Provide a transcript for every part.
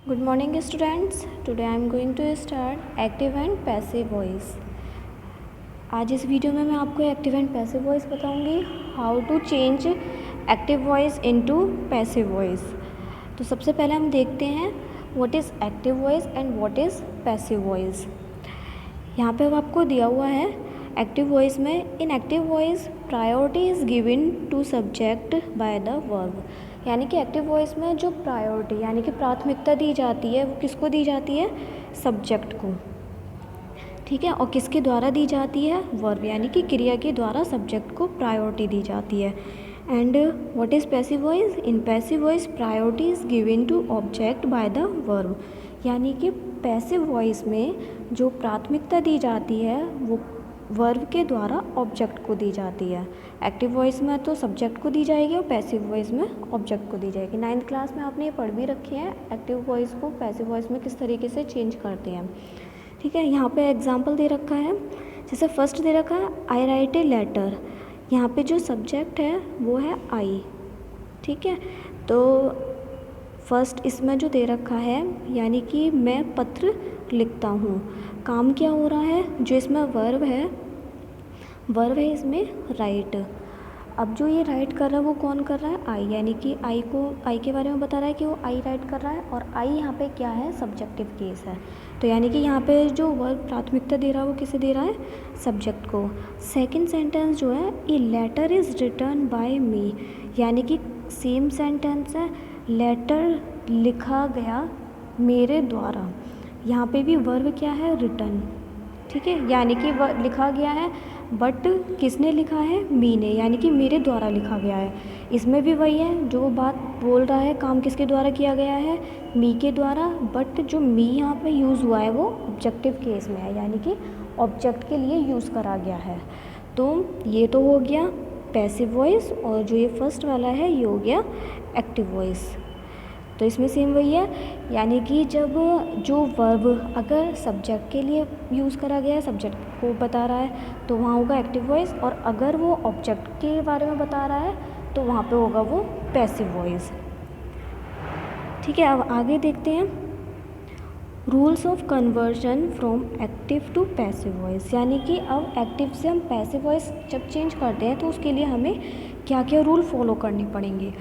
Good morning students. Today I am going to start active and passive voice. आज इस video में मैं आपको एक्टिव एंड पैसिव वॉइस बताऊंगी, how to change active voice into passive voice. तो सबसे पहले हम देखते हैं what is active voice and what is passive voice. यहाँ पे आपको दिया हुआ है एक्टिव वॉइस में, in active voice priority is given to subject by the verb. यानी कि एक्टिव वॉइस में जो प्रायोरिटी यानी कि प्राथमिकता दी जाती है वो किसको दी जाती है, सब्जेक्ट को, ठीक है। और किसके द्वारा दी जाती है, वर्ब यानी कि क्रिया के द्वारा सब्जेक्ट को प्रायोरिटी दी जाती है। And what is passive voice, in passive voice priority is given to object by the verb. यानी कि पैसिव वॉइस में जो प्राथमिकता दी जाती है वो वर्ब के द्वारा ऑब्जेक्ट को दी जाती है। एक्टिव वॉइस में तो सब्जेक्ट को दी जाएगी और पैसिव वॉइस में ऑब्जेक्ट को दी जाएगी। 9th क्लास में आपने ये पढ़ भी रखी है, एक्टिव वॉइस को पैसिव वॉइस में किस तरीके से चेंज करते हैं, ठीक है। यहाँ पे एग्जांपल दे रखा है, जैसे फर्स्ट दे रखा है आई राइट ए लेटर। यहाँ पे जो सब्जेक्ट है वो है आई, ठीक है। तो फर्स्ट इसमें जो दे रखा है यानी कि मैं पत्र लिखता हूँ, काम क्या हो रहा है, जो इसमें वर्ब है इसमें राइट। अब जो ये राइट कर रहा है वो कौन कर रहा है, आई, यानी कि आई के बारे में बता रहा है कि वो आई राइट कर रहा है। और आई यहाँ पे क्या है, सब्जेक्टिव केस है। तो यानी कि यहाँ पे जो वर्ब प्राथमिकता दे रहा है वो किसे दे रहा है, सब्जेक्ट को। सेकंड सेंटेंस जो है, a letter is written by me, यानी कि सेम सेंटेंस है, लेटर लिखा गया मेरे द्वारा। यहाँ पे भी वर्ब क्या है, रिटन, ठीक है। यानी कि लिखा गया है बट किसने लिखा है, मी ने, यानी कि मेरे द्वारा लिखा गया है। इसमें भी वही है, जो बात बोल रहा है काम किसके द्वारा किया गया है, मी के द्वारा, बट जो मी यहाँ पे यूज़ हुआ है वो ऑब्जेक्टिव केस में है, यानी कि ऑब्जेक्ट के लिए यूज़ करा गया है। तो ये तो हो गया पैसिव वॉइस, और जो ये फर्स्ट वाला है ये हो गया एक्टिव वॉइस। तो इसमें सेम वही है, यानी कि जब जो वर्ब अगर सब्जेक्ट के लिए यूज़ करा गया है, सब्जेक्ट को बता रहा है, तो वहाँ होगा एक्टिव वॉइस। और अगर वो ऑब्जेक्ट के बारे में बता रहा है तो वहाँ पे होगा वो पैसिव वॉइस, ठीक है। अब आगे देखते हैं rules of conversion from active to passive voice. यानी कि अब एक्टिव से हम पैसिव वॉइस जब चेंज करते हैं तो उसके लिए हमें क्या क्या रूल फॉलो करने पड़ेंगे।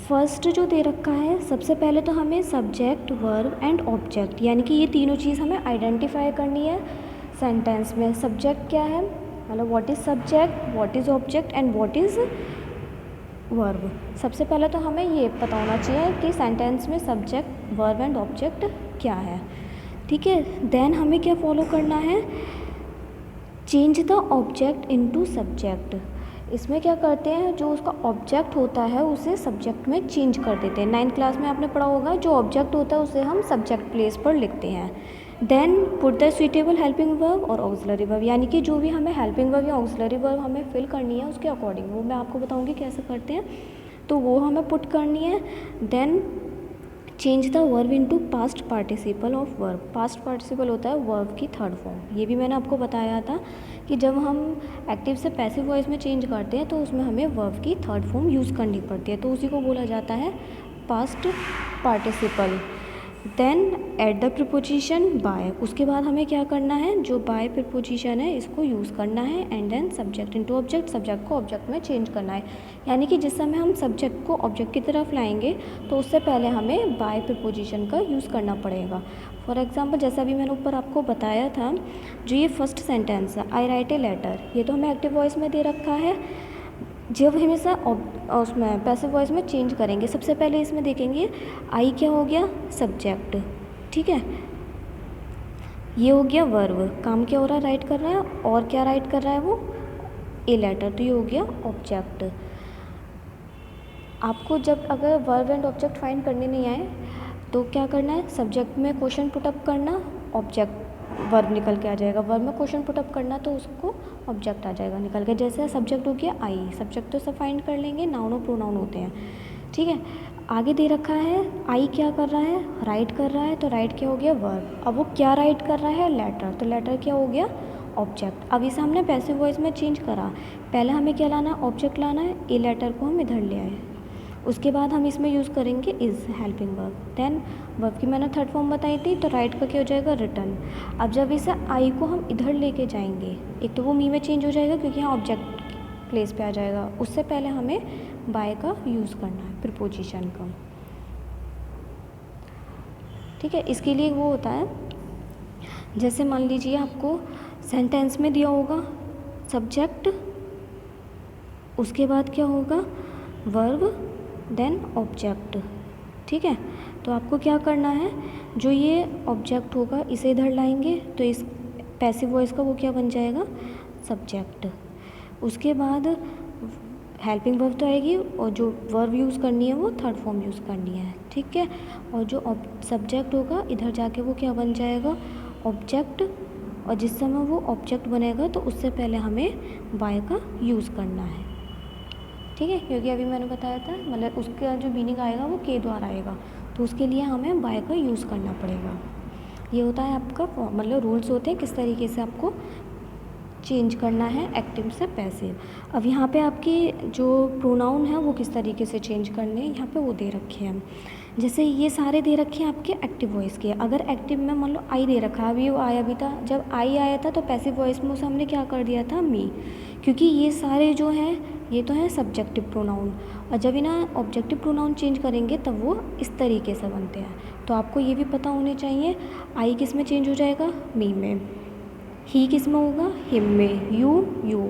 फर्स्ट जो दे रखा है, सबसे पहले तो हमें सब्जेक्ट, वर्ब एंड ऑब्जेक्ट, यानी कि ये तीनों चीज़ हमें आइडेंटिफाई करनी है सेंटेंस में। सब्जेक्ट क्या है, मतलब what is subject, what is object and what is verb. सबसे पहले तो हमें ये पता होना चाहिए कि सेंटेंस में सब्जेक्ट, वर्ब एंड ऑब्जेक्ट क्या है, ठीक है। देन हमें क्या फॉलो करना है, change the object into subject. इसमें क्या करते हैं, जो उसका ऑब्जेक्ट होता है उसे सब्जेक्ट में चेंज कर देते हैं। 9th क्लास में आपने पढ़ा होगा, जो ऑब्जेक्ट होता है उसे हम सब्जेक्ट प्लेस पर लिखते हैं। Then put the suitable helping verb और ऑक्सिलरी वर्ब, यानी कि जो भी हमें हेल्पिंग वर्ब या ऑक्सिलरी वर्ब हमें फिल करनी है उसके अकॉर्डिंग, वो मैं आपको बताऊँगी कैसे करते हैं, तो वो हमें पुट करनी है। Then change the verb into past participle of verb. Past participle होता है वर्ब की थर्ड फॉर्म। ये भी मैंने आपको बताया था कि जब हम एक्टिव से पैसिव वॉइस में चेंज करते हैं तो उसमें हमें वर्ब की थर्ड फॉर्म यूज़ करनी पड़ती है, तो उसी को बोला जाता है past participle. Then add the preposition by, उसके बाद हमें क्या करना है, जो बाय प्रीपोजिशन है इसको यूज़ करना है। And then subject into object, subject को ऑब्जेक्ट में चेंज करना है। यानी कि जिस समय हम सब्जेक्ट को ऑब्जेक्ट की तरफ लाएंगे तो उससे पहले हमें बाय प्रीपोजिशन का यूज़ करना पड़ेगा। फॉर एग्जाम्पल जैसा अभी मैंने ऊपर आपको बताया था, जो ये फर्स्ट सेंटेंस है आई राइट ए लेटर, ये तो हमें एक्टिव वॉइस में दे रखा है। जब हमेशा उसमें पैसिव वॉइस में चेंज करेंगे, सबसे पहले इसमें देखेंगे आई क्या हो गया, सब्जेक्ट, ठीक है। ये हो गया वर्ब, काम क्या हो रहा है, राइट कर रहा है, और क्या राइट कर रहा है वो, ए लेटर, तो ये हो गया ऑब्जेक्ट। आपको जब अगर वर्ब एंड ऑब्जेक्ट फाइंड करने नहीं आए तो क्या करना है, सब्जेक्ट में क्वेश्चन पुटअप करना, ऑब्जेक्ट वर्ब निकल के आ जाएगा। वर्ब में क्वेश्चन पुटअप करना तो उसको ऑब्जेक्ट आ जाएगा निकल के। जैसे सब्जेक्ट हो गया आई, सब्जेक्ट तो सब फाइंड कर लेंगे, नाउन और प्रोनाउन होते हैं, ठीक है। आगे दे रखा है आई क्या कर रहा है, राइट कर रहा है, तो राइट क्या हो गया, वर्ब। अब वो क्या राइट कर रहा है, लेटर, तो लेटर क्या हो गया, ऑब्जेक्ट। अब इसे हमने पैसिव वॉइस में चेंज करा, पहले हमें क्या लाना है, ऑब्जेक्ट लाना है, ए लेटर को हम इधर ले आए, उसके बाद हम इसमें यूज़ करेंगे is helping verb. Then verb की मैंने थर्ड फॉर्म बताई थी, तो राइट का क्या हो जाएगा, रिटर्न। अब जब इसे आई को हम इधर लेके जाएंगे, एक तो वो मी में चेंज हो जाएगा क्योंकि यहाँ ऑब्जेक्ट प्लेस पे आ जाएगा, उससे पहले हमें बाय का यूज़ करना है, प्रीपोजिशन का। ठीक है, इसके लिए वो होता है, जैसे मान लीजिए आपको सेंटेंस में दिया होगा सब्जेक्ट, उसके बाद क्या होगा, वर्ब, देन ऑब्जेक्ट। ठीक है, तो आपको क्या करना है, जो ये ऑब्जेक्ट होगा इसे इधर लाएंगे, तो इस पैसिव वॉइस का वो क्या बन जाएगा, सब्जेक्ट। उसके बाद हेल्पिंग वर्ब तो आएगी, और जो वर्ब यूज़ करनी है वो थर्ड फॉर्म यूज़ करनी है। ठीक है, और जो सब्जेक्ट होगा इधर जाके वो क्या बन जाएगा, ऑब्जेक्ट। और जिस समय वो ऑब्जेक्ट बनेगा तो उससे पहले हमें बाय का यूज़ करना है। ठीक है, क्योंकि अभी मैंने बताया था, मतलब उसका जो मीनिंग आएगा वो के द्वारा आएगा, तो उसके लिए हमें बाय का यूज़ करना पड़ेगा। ये होता है आपका, मतलब रूल्स होते हैं किस तरीके से आपको चेंज करना है एक्टिव से पैसिव। अब यहाँ पे आपकी जो प्रोनाउन है वो किस तरीके से चेंज करने हैं, यहाँ पे वो दे रखे हैं। जैसे ये सारे दे रखे हैं आपके एक्टिव वॉइस के। अगर एक्टिव में मान लो आई दे रखा है, अभी वो आया भी था, जब आई आया था तो पैसिव वॉइस में उसे हमने क्या कर दिया था, मी, क्योंकि ये सारे जो हैं ये तो है सब्जेक्टिव प्रोनाउन, और जब इन्हें ऑब्जेक्टिव प्रोनाउन चेंज करेंगे तब वो इस तरीके से बनते हैं। तो आपको ये भी पता होने चाहिए, आई किस में चेंज हो जाएगा, मी में, ही किस में होगा, हिम में, यू यू,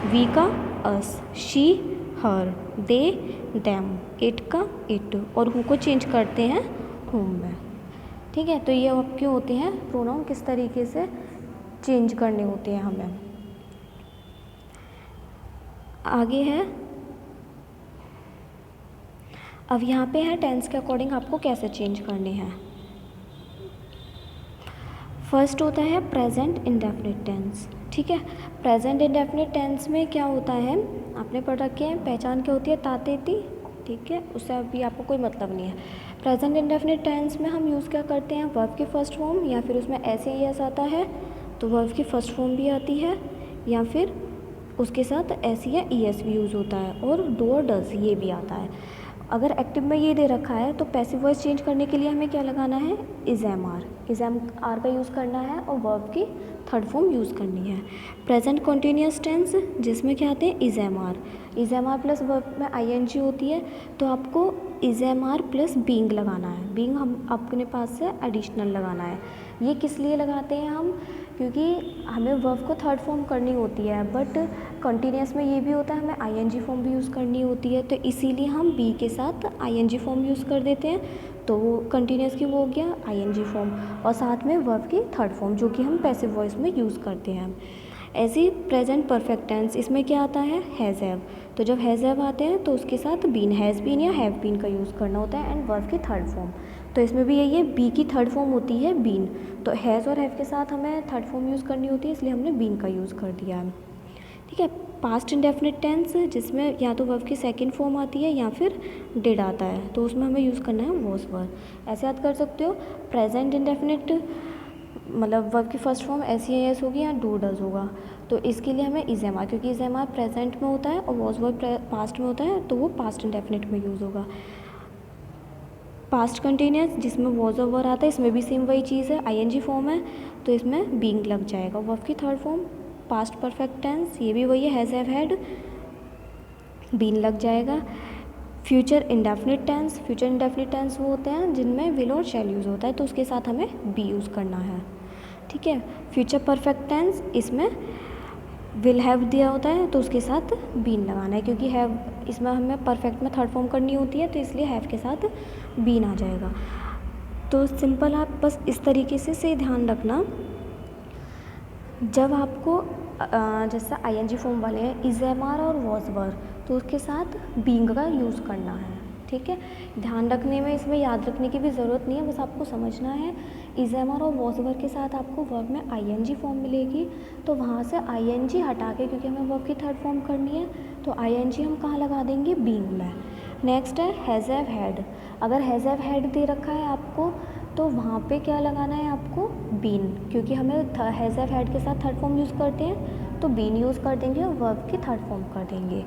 वी का us, she her, they them, it का इट, और हु को चेंज करते हैं हुम में। ठीक है, तो ये आपके होते हैं प्रोनाउन किस तरीके से चेंज करने होते हैं हमें। आगे है, अब यहाँ पे है टेंस के अकॉर्डिंग आपको कैसे चेंज करने हैं। फर्स्ट होता है प्रेजेंट इंडेफिनिट टेंस। ठीक है, प्रेजेंट इंडेफिनिट टेंस में क्या होता है, आपने पढ़ रखे हैं, पहचान क्या होती है, ताते ती। ठीक है, उससे अभी आपको कोई मतलब नहीं है। प्रेजेंट इंडेफिनिट टेंस में हम यूज़ क्या करते हैं, वर्ब की फर्स्ट फॉर्म, या फिर उसमें ऐसे ही एस आता है तो वर्ब की फर्स्ट फॉर्म भी आती है, या फिर उसके साथ एस या ई एस भी यूज़ होता है, और डू और डज ये भी आता है। अगर एक्टिव में ये दे रखा है तो पैसिव वॉइस चेंज करने के लिए हमें क्या लगाना है, इज़ एम आर का यूज़ करना है, और वर्ब की थर्ड फॉर्म यूज़ करनी है। प्रेजेंट कॉन्टीन्यूअस टेंस जिसमें क्या आते हैं, is am are plus verb में आई एन जी होती है, तो आपको is am are plus being लगाना है। बीइंग हम अपने पास से एडिशनल लगाना है। ये किस लिए लगाते हैं हम, क्योंकि हमें वर्ब को थर्ड फॉर्म करनी होती है, बट कंटिन्यूस में ये भी होता है हमें आईएनजी फॉर्म भी यूज़ करनी होती है, तो इसीलिए हम बी के साथ आईएनजी फॉर्म यूज़ कर देते हैं, तो वो कंटिन्यूस की वो हो गया आईएनजी फॉर्म, और साथ में वर्ब की थर्ड फॉर्म जो कि हम पैसिव वॉइस में यूज़ करते हैं। ऐसे ही प्रेजेंट परफेक्ट टेंस, इसमें क्या आता है, हैज़ हैव, तो जब हैज़ हैव आते हैं तो उसके साथ बीन, हैज़ बीन या हैव बीन का यूज़ करना होता है, एंड वर्ब की थर्ड फॉर्म। तो इसमें भी यही है, बी की थर्ड फॉर्म होती है बीन, तो हैज़ और हैव के साथ हमें थर्ड फॉर्म यूज़ करनी होती है, इसलिए हमने बीन का यूज़ कर दिया है। ठीक है, पास्ट इंडेफिनिट टेंस जिसमें या तो वर्ब की सेकंड फॉर्म आती है या फिर डिड आता है, तो उसमें हमें यूज़ करना है वॉज वर। ऐसे याद कर सकते हो, प्रेजेंट इंडेफिनिट मतलब वर्ब की फर्स्ट फॉर्म एस या एस होगी या डू डज होगा, तो इसके लिए हमें इज़ एम आर, क्योंकि इज़ एम आर प्रेजेंट में होता है और वॉज वर्ब पास्ट में होता है, तो वो पास्ट इंडेफिनिट में यूज़ होगा। पास्ट कंटिन्यूस जिसमें वॉज और वर आता है, इसमें भी सेम वही चीज़ है, आईएनजी फॉर्म है, तो इसमें बीइंग लग जाएगा। वर्ब की third form past perfect tense, ये भी वही है, हैज़ हैव हैड, बीन लग जाएगा। Future indefinite tense, future indefinite tense वो होते हैं जिनमें विल और शैल यूज़ होता है, तो उसके साथ हमें बी यूज़ करना है। ठीक है, फ्यूचर परफेक्ट टेंस, इसमें विल हैव दिया होता है तो उसके साथ बीन लगाना है, क्योंकि हैव इसमें हमें परफेक्ट में थर्ड फॉर्म करनी होती है, तो इसलिए हैव के साथ बीन आ जाएगा। तो सिंपल आप बस इस तरीके से ध्यान रखना, जब आपको जैसे आईएनजी फॉर्म वाले हैं इज़ एम आर और वॉज वर, तो उसके साथ बीइंग का यूज़ करना है। ठीक है, ध्यान रखने में, इसमें याद रखने की भी ज़रूरत नहीं है, बस आपको समझना है इज़ एम आर और वॉज वर के साथ आपको वर्ब में आईएनजी फॉर्म मिलेगी, तो वहाँ से आईएनजी हटा के, क्योंकि हमें वर्ब की थर्ड फॉर्म करनी है, तो आईएनजी हम कहाँ लगा देंगे, बीइंग में। नेक्स्ट है हैज़ हैव हैड, अगर हैज़ हैव हैड दे रखा है आपको तो वहाँ पे क्या लगाना है आपको, बीन, क्योंकि हमें हैज़ हैव हैड के साथ थर्ड फॉर्म यूज़ करते हैं, तो बीन यूज़ कर देंगे और वर्ब की थर्ड फॉर्म कर देंगे।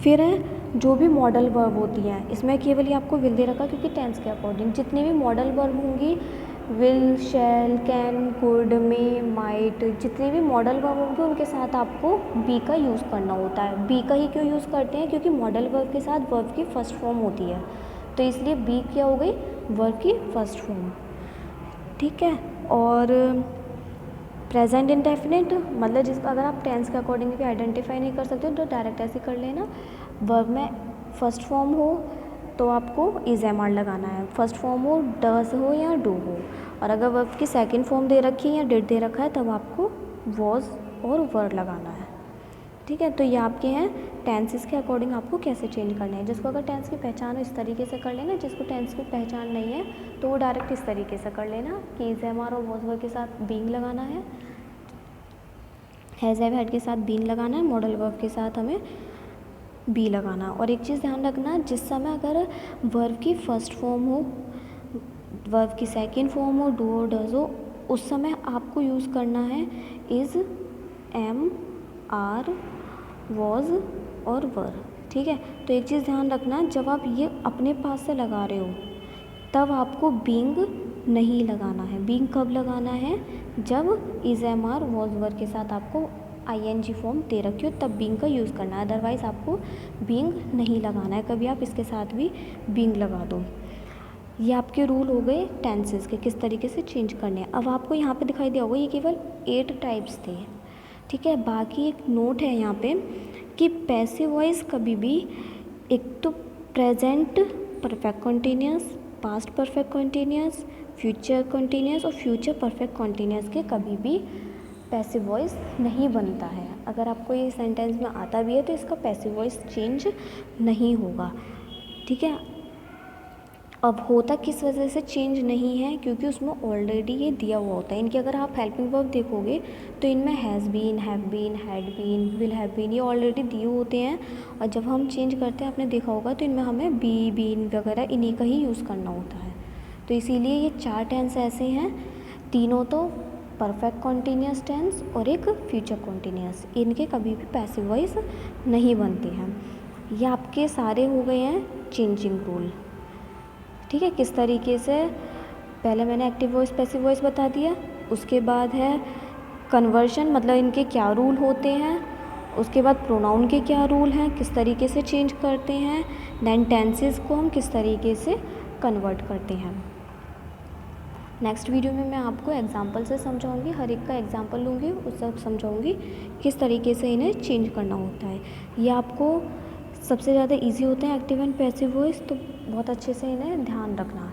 फिर है जो भी मॉडल वर्ब होती हैं, इसमें केवल ये आपको विल दे रखा क्योंकि टेंस के अकॉर्डिंग जितनी भी मॉडल वर्ब होंगी, will, shall, can, could, may, might, जितने भी मॉडल वर्ब होंगे उनके साथ आपको बी का यूज़ करना होता है। बी का ही क्यों यूज़ करते हैं? क्योंकि मॉडल वर्ब के साथ वर्ब की फर्स्ट फॉर्म होती है, तो इसलिए बी क्या हो गई? वर्ब की फर्स्ट फॉर्म। ठीक है। और प्रेजेंट इंडेफिनिट मतलब जिसका अगर आप टेंस के अकॉर्डिंग भी आइडेंटिफाई नहीं कर सकते तो डायरेक्ट ऐसे कर लेना, वर्ब में फर्स्ट फॉर्म हो तो आपको इज एम आर लगाना है, फर्स्ट फॉर्म हो डज हो या डू हो, और अगर वर्ब की सेकंड फॉर्म दे रखी है या डिड दे रखा है तब आपको वॉज और वर लगाना है। ठीक है। तो ये आपके हैं टेंसेस के अकॉर्डिंग आपको कैसे चेंज करने हैं। जिसको अगर टेंस की पहचान हो इस तरीके से कर लेना, जिसको टेंस की पहचान नहीं है तो वो डायरेक्ट इस तरीके से कर लेना कि इज एम आर और वॉज वर के साथ बीइंग लगाना है, हैज़ हैव हैड के साथ बीइंग लगाना है, मॉडल वर्ब के साथ हमें बी लगाना। और एक चीज़ ध्यान रखना, जिस समय अगर वर्ब की फर्स्ट फॉर्म हो, वर्ब की सेकंड फॉर्म हो, डू और डज हो, उस समय आपको यूज़ करना है इज़, एम, आर, वॉज और वर। ठीक है। तो एक चीज़ ध्यान रखना, जब आप ये अपने पास से लगा रहे हो तब आपको बीइंग नहीं लगाना है। बीइंग कब लगाना है? जब इज, एम, आर, वॉज, वर के साथ आपको आईएनजी फॉर्म दे रखी हो तब बीइंग का यूज़ करना है, अदरवाइज़ आपको बीइंग नहीं लगाना है। कभी आप इसके साथ भी बीइंग लगा दो। ये आपके रूल हो गए टेंसेस के किस तरीके से चेंज करने हैं। अब आपको यहाँ पे दिखाई दिया होगा ये केवल 8 टाइप्स थे। ठीक है। बाकी एक नोट है यहाँ पे कि पैसिव वॉइस कभी भी एक तो present perfect continuous, past perfect continuous, future continuous और फ्यूचर परफेक्ट कंटिन्यूस के कभी भी पैसिव वॉइस नहीं बनता है। अगर आपको ये सेंटेंस में आता भी है तो इसका पैसिव वॉइस चेंज नहीं होगा। ठीक है। अब होता किस वजह से चेंज नहीं है? क्योंकि उसमें ऑलरेडी ये दिया हुआ होता है। इनके अगर आप हेल्पिंग वर्ब देखोगे तो इनमें has been, have been, had been, will have been ये ऑलरेडी दिए होते हैं, और जब हम चेंज करते हैं आपने देखा होगा तो इनमें हमें बी, बीन वगैरह इन्हीं का ही यूज़ करना होता है। तो इसीलिए ये 4 टेंस ऐसे हैं, तीनों तो परफेक्ट कॉन्टीन्यूस टेंस और एक फ्यूचर कॉन्टीन्यूस, इनके कभी भी पैसिव वॉइस नहीं बनते हैं। ये आपके सारे हो गए हैं चेंजिंग रूल। ठीक है। किस तरीके से? पहले मैंने एक्टिव वॉइस पैसिव वॉइस बता दिया, उसके बाद है कन्वर्शन मतलब इनके क्या रूल होते हैं, उसके बाद प्रोनाउन के क्या रूल हैं, किस तरीके से चेंज करते हैं, देन टेंसेस को हम किस तरीके से कन्वर्ट करते हैं। नेक्स्ट वीडियो में मैं आपको एग्जांपल से समझाऊंगी, हर एक का एग्जांपल लूँगी, उससे समझाऊंगी किस तरीके से इन्हें चेंज करना होता है। ये आपको सबसे ज़्यादा इजी होते हैं एक्टिव एंड पैसिव वॉइस, तो बहुत अच्छे से इन्हें ध्यान रखना।